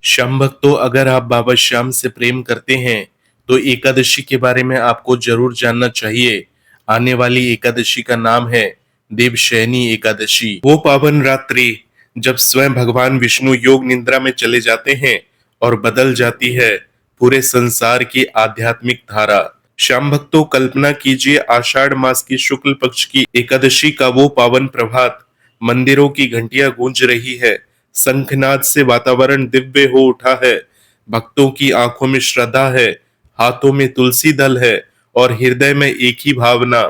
श्याम भक्तों, अगर आप बाबा श्याम से प्रेम करते हैं तो एकादशी के बारे में आपको जरूर जानना चाहिए। आने वाली एकादशी का नाम है देवशयनी एकादशी। वो पावन रात्रि जब स्वयं भगवान विष्णु योग निद्रा में चले जाते हैं और बदल जाती है पूरे संसार की आध्यात्मिक धारा। श्याम भक्तों, कल्पना कीजिए आषाढ़ मास की शुक्ल पक्ष की एकादशी का वो पावन प्रभात। मंदिरों की घंटियां गूंज रही है, शंखनाद से वातावरण दिव्य हो उठा है, भक्तों की आंखों में श्रद्धा है, हाथों में तुलसी दल है और हृदय में एक ही भावना।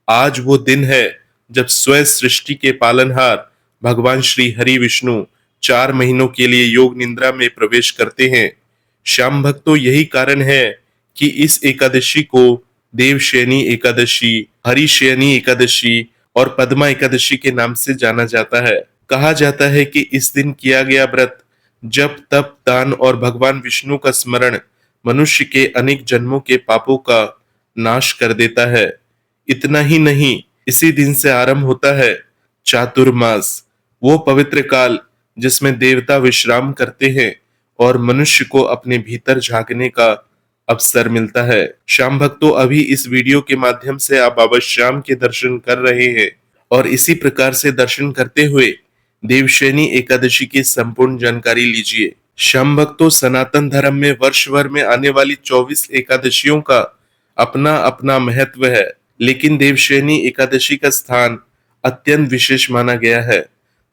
आज वो दिन है जब स्वयं सृष्टि के पालनहार भगवान श्री हरि विष्णु 4 महीनों के लिए योग निद्रा में प्रवेश करते हैं। श्याम भक्तों, यही कारण है कि इस एकादशी को देवशयनी एकादशी, हरिशयनी एकादशी और पद्मा एकादशी के नाम से जाना जाता है। कहा जाता है कि इस दिन किया गया व्रत जप तप दान और भगवान विष्णु का स्मरण मनुष्य के अनेक जन्मों के पापों का नाश कर देता है। इतना ही नहीं, इसी दिन से आरंभ होता है चातुर्मास, वो पवित्र काल जिसमें देवता विश्राम करते हैं और मनुष्य को अपने भीतर झांकने का अवसर मिलता है। श्याम भक्तों, अभी इस वीडियो के माध्यम से आप बाबा श्याम के दर्शन कर रहे हैं और इसी प्रकार से दर्शन करते हुए देवशयनी एकादशी की संपूर्ण जानकारी लीजिए। श्याम भक्तों, सनातन धर्म में वर्ष भर में आने वाली 24 एकादशियों का अपना अपना महत्व है, लेकिन देवशयनी एकादशी का स्थान अत्यंत विशेष माना गया है।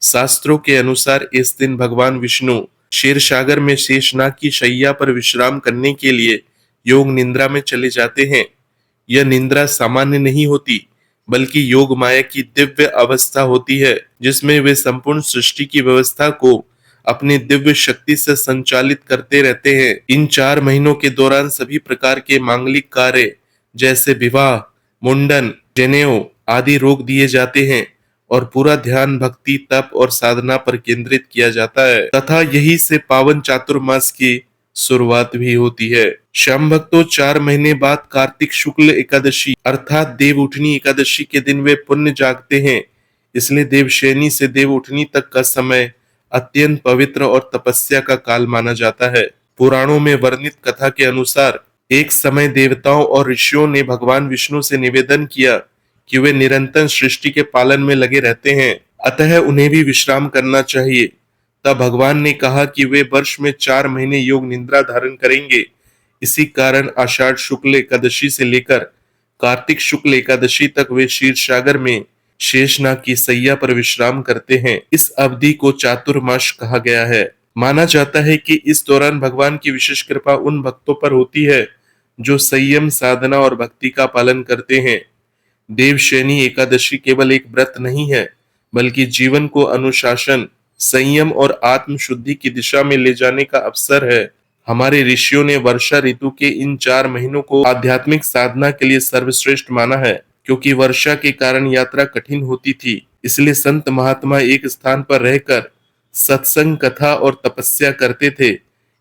शास्त्रों के अनुसार इस दिन भगवान विष्णु क्षीरसागर में शेषनाग की शैया पर विश्राम करने के लिए योग निद्रा में चले जाते हैं। यह निद्रा सामान्य नहीं होती, बल्कि योग माया की दिव्य अवस्था होती है, जिसमें वे संपूर्ण सृष्टि की व्यवस्था को अपनी दिव्य शक्ति से संचालित करते रहते हैं। इन 4 महीनों के दौरान सभी प्रकार के मांगलिक कार्य जैसे विवाह, मुंडन, जनेऊ आदि रोक दिए जाते हैं और पूरा ध्यान भक्ति तप और साधना पर केंद्रित किया जाता है तथा यही से पावन चातुर्मास की शुरुआत भी होती है। श्याम भक्तों, 4 महीने बाद कार्तिक शुक्ल एकादशी अर्थात देव उठनी एकादशी के दिन वे पुण्य जागते हैं। इसलिए देवशयनी से देव उठनी तक का समय अत्यंत पवित्र और तपस्या का काल माना जाता है। पुराणों में वर्णित कथा के अनुसार एक समय देवताओं और ऋषियों ने भगवान विष्णु से निवेदन किया कि वे निरंतर सृष्टि के पालन में लगे रहते हैं, अतः उन्हें भी विश्राम करना चाहिए। तब भगवान ने कहा कि वे वर्ष में 4 महीने योग निद्रा धारण करेंगे। इसी कारण आषाढ़ शुक्ल एकादशी से लेकर कार्तिक शुक्ल एकादशी तक वे क्षीरसागर में शेषनाग की सैया पर विश्राम करते हैं। इस अवधि को चातुर्मास कहा गया है। माना जाता है कि इस दौरान भगवान की विशेष कृपा उन भक्तों पर होती है जो संयम साधना और भक्ति का पालन करते हैं। देवशयनी एकादशी केवल एक व्रत नहीं है, बल्कि जीवन को अनुशासन, संयम और आत्म शुद्धि की दिशा में ले जाने का अवसर है। हमारे ऋषियों ने वर्षा ऋतु के इन 4 महीनों को आध्यात्मिक साधना के लिए सर्वश्रेष्ठ माना है, क्योंकि वर्षा के कारण यात्रा कठिन होती थी। इसलिए संत महात्मा एक स्थान पर रहकर सत्संग, कथा और तपस्या करते थे।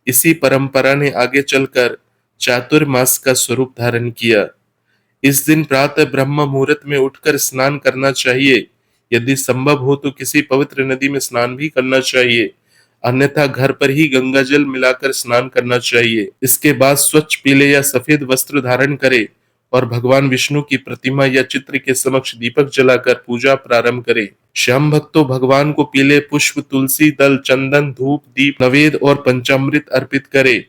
इसी परंपरा ने आगे चलकर चातुर्मास का स्वरूप धारण किया। इस दिन प्रातः ब्रह्म मुहूर्त में उठकर स्नान करना चाहिए। यदि संभव हो तो किसी पवित्र नदी में स्नान भी करना चाहिए, अन्यथा घर पर ही गंगा जल मिलाकर स्नान करना चाहिए। इसके बाद स्वच्छ पीले या सफेद वस्त्र धारण करें और भगवान विष्णु की प्रतिमा या चित्र के समक्ष दीपक जलाकर पूजा प्रारंभ करें। श्याम भक्तों, भगवान को पीले पुष्प, तुलसी दल, चंदन, धूप, दीप, नवेद और पंचामृत अर्पित करें।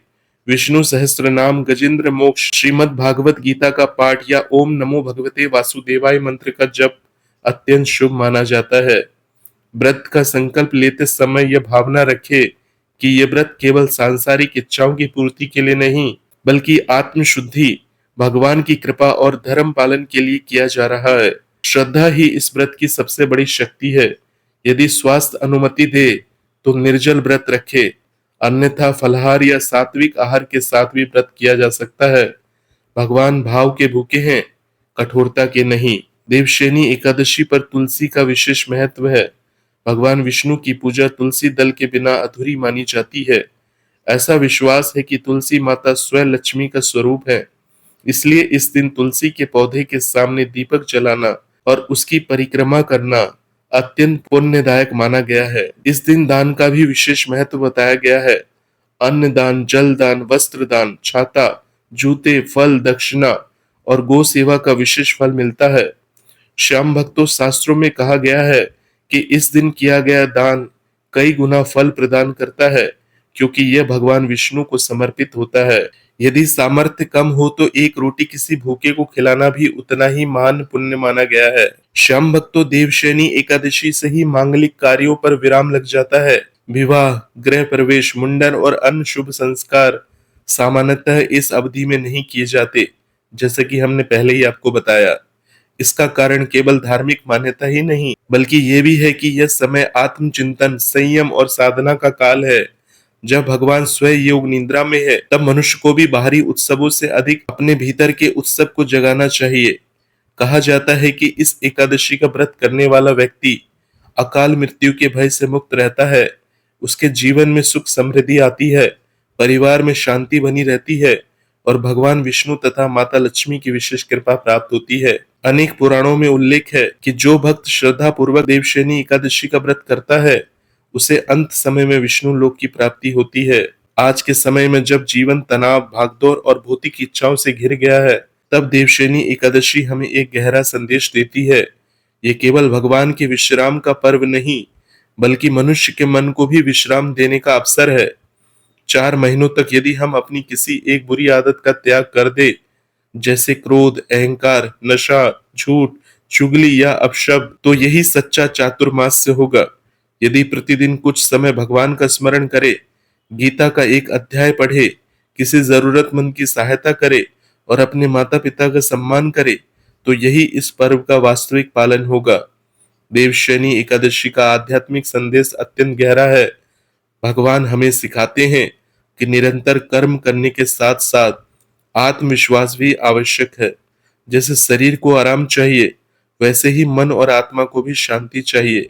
विष्णु सहस्त्र नाम, गजेंद्र मोक्ष, श्रीमद् भागवत गीता का पाठ या ओम नमो भगवते वासुदेवाय मंत्र का जप अत्यंत शुभ माना जाता है। व्रत का संकल्प लेते समय यह भावना रखे कि यह व्रत केवल सांसारिक इच्छाओं की पूर्ति के लिए नहीं, बल्कि आत्म शुद्धि, भगवान की कृपा और धर्म पालन के लिए किया जा रहा है। श्रद्धा ही इस व्रत की सबसे बड़ी शक्ति है। यदि स्वास्थ्य अनुमति दे तो निर्जल व्रत रखे, अन्यथा फलाहार या सात्विक आहार के साथ भी व्रत किया जा सकता है। भगवान भाव के भूखे हैं, कठोरता के नहीं। देवशयनी एकादशी पर तुलसी का विशेष महत्व है। भगवान विष्णु की पूजा तुलसी दल के बिना अधूरी मानी जाती है। ऐसा विश्वास है कि तुलसी माता स्वयं लक्ष्मी का स्वरूप है। इसलिए इस दिन तुलसी के पौधे के सामने दीपक जलाना और उसकी परिक्रमा करना अत्यंत पुण्यदायक माना गया है। इस दिन दान का भी विशेष महत्व बताया गया है। अन्न दान, जल दान, वस्त्र दान, छाता, जूते, फल, दक्षिणा और गो सेवा का विशेष फल मिलता है। श्याम भक्तों, शास्त्रों में कहा गया है कि इस दिन किया गया दान कई गुना फल प्रदान करता है, क्योंकि यह भगवान विष्णु को समर्पित होता है। यदि सामर्थ्य कम हो तो एक रोटी किसी भूखे को खिलाना भी उतना ही महान पुण्य माना गया है। श्याम भक्तों, देवशयनी एकादशी से ही मांगलिक कार्यों पर विराम लग जाता है। विवाह, गृह प्रवेश, मुंडन और अन्य शुभ संस्कार सामान्यतः इस अवधि में नहीं किए जाते, जैसे कि हमने पहले ही आपको बताया। इसका कारण केवल धार्मिक मान्यता ही नहीं, बल्कि ये भी है कि यह समय आत्मचिंतन, संयम और साधना का काल है। जब भगवान स्वयं योग निद्रा में है, तब मनुष्य को भी बाहरी उत्सवों से अधिक अपने भीतर के उत्सव को जगाना चाहिए। कहा जाता है कि इस एकादशी का व्रत करने वाला व्यक्ति अकाल मृत्यु के भय से मुक्त रहता है, उसके जीवन में सुख समृद्धि आती है, परिवार में शांति बनी रहती है और भगवान विष्णु तथा माता लक्ष्मी की विशेष कृपा प्राप्त होती है। अनेक पुराणों में उल्लेख है कि जो भक्त श्रद्धा पूर्वक देवशयनी एकादशी का व्रत करता है, उसे अंत समय में विष्णु लोक की प्राप्ति होती है। आज के समय में जब जीवन तनाव, भागदौड़ और भौतिक इच्छाओं से घिर गया है, तब देवशयनी एकादशी हमें एक गहरा संदेश देती है। ये केवल भगवान के विश्राम का पर्व नहीं, बल्कि मनुष्य के मन को भी विश्राम देने का अवसर है। 4 महीनों तक यदि हम अपनी किसी एक बुरी आदत का त्याग कर दे, जैसे क्रोध, अहंकार, नशा, झूठ, चुगली या अपशब्द, तो यही सच्चा चातुर्मास्य होगा। यदि प्रतिदिन कुछ समय भगवान का स्मरण करे, गीता का एक अध्याय पढ़े, किसी जरूरतमंद की सहायता करे और अपने माता पिता का सम्मान करे, तो यही इस पर्व का वास्तविक पालन होगा। देवशयनी एकादशी का आध्यात्मिक संदेश अत्यंत गहरा है। भगवान हमें सिखाते हैं कि निरंतर कर्म करने के साथ साथ आत्मविश्वास भी आवश्यक है। जैसे शरीर को आराम चाहिए, वैसे ही मन और आत्मा को भी शांति चाहिए।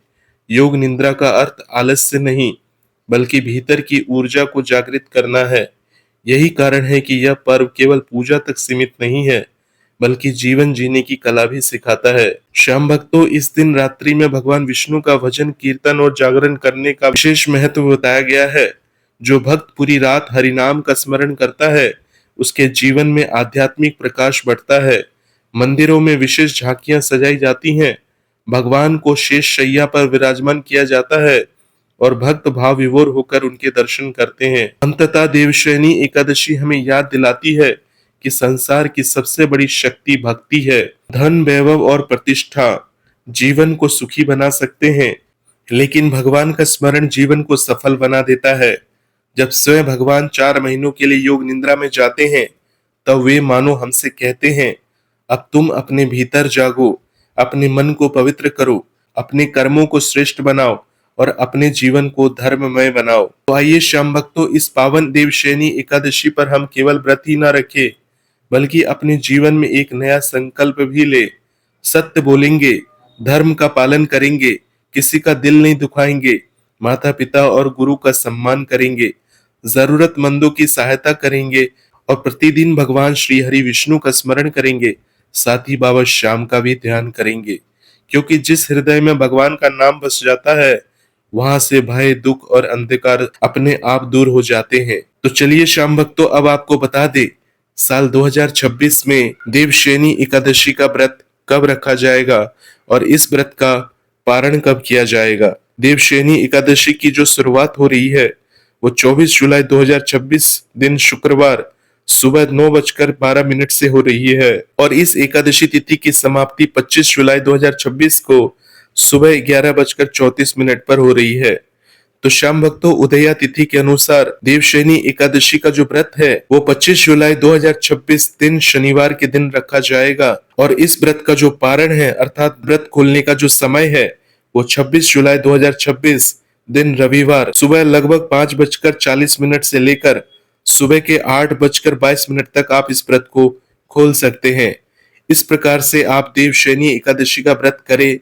योग निद्रा का अर्थ आलस्य नहीं, बल्कि भीतर की ऊर्जा को जागृत करना है। यही कारण है कि यह पर्व केवल पूजा तक सीमित नहीं है, बल्कि जीवन जीने की कला भी सिखाता है। श्याम भक्तों, इस दिन रात्रि में भगवान विष्णु का भजन, कीर्तन और जागरण करने का विशेष महत्व बताया गया है। जो भक्त पूरी रात हरिनाम का स्मरण करता है, उसके जीवन में आध्यात्मिक प्रकाश बढ़ता है। मंदिरों में विशेष झांकियां सजाई जाती हैं, भगवान को शेष शैया पर विराजमान किया जाता है और भक्त भाव विभोर होकर उनके दर्शन करते हैं। अंततः देवशयनी एकादशी हमें याद दिलाती है कि संसार की सबसे बड़ी शक्ति भक्ति है। धन, वैभव और प्रतिष्ठा जीवन को सुखी बना सकते हैं, लेकिन भगवान का स्मरण जीवन को सफल बना देता है। जब स्वयं भगवान 4 महीनों के लिए योग निद्रा में जाते हैं, तब वे मानो हमसे कहते हैं, अब तुम अपने भीतर जागो, अपने मन को पवित्र करो, अपने कर्मों को श्रेष्ठ बनाओ और अपने जीवन को धर्ममय बनाओ। तो आइए श्याम भक्तों, इस पावन देवशयनी एकादशी पर हम केवल व्रत ही न रखें, बल्कि अपने जीवन में एक नया संकल्प भी ले। सत्य बोलेंगे, धर्म का पालन करेंगे, किसी का दिल नहीं दुखाएंगे, माता पिता और गुरु का सम्मान करेंगे, जरूरतमंदों की सहायता करेंगे और प्रतिदिन भगवान श्री हरि विष्णु का स्मरण करेंगे। साथ ही बाबा श्याम का भी ध्यान करेंगे, क्योंकि जिस हृदय में भगवान का नाम बस जाता है, वहां से भय, दुख और अंधकार अपने आप दूर हो जाते हैं। तो चलिए श्याम भक्तों, अब आपको बता दे, साल 2026 में देवशयनी एकादशी का व्रत कब रखा जाएगा और इस व्रत का पारण कब किया जाएगा। देवशयनी एकादशी की जो शुरुआत हो रही है, वो 24 जुलाई 2026 दिन शुक्रवार सुबह 9:12 से हो रही है और इस एकादशी तिथि की समाप्ति 25 जुलाई 2026 को सुबह 11:34 पर हो रही है। तो श्याम भक्तों, उदया तिथि के अनुसार देवशयनी एकादशी का जो व्रत है, वो 25 जुलाई 2026 दिन शनिवार के दिन रखा जाएगा और इस व्रत का जो पारण है, अर्थात व्रत खोलने का जो समय है, वो 26 जुलाई 2026 दिन रविवार सुबह लगभग 5:40 से लेकर सुबह के 8:22 तक आप इस व्रत को खोल सकते हैं। इस प्रकार से आप देवशयनी एकादशी का व्रत करें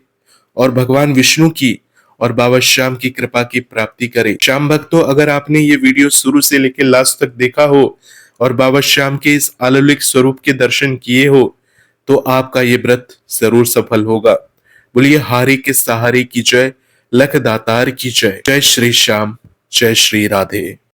और भगवान विष्णु की और बाबा श्याम की कृपा की प्राप्ति करें। श्याम भक्तों, अगर आपने ये वीडियो शुरू से लेकर लास्ट तक देखा हो और बाबा श्याम के इस अलौकिक स्वरूप के दर्शन किए हो, तो आपका ये व्रत जरूर सफल होगा। बोलिए हारी के सहारे की जय, लख दातार की जय। जय श्री श्याम, जय श्री राधे।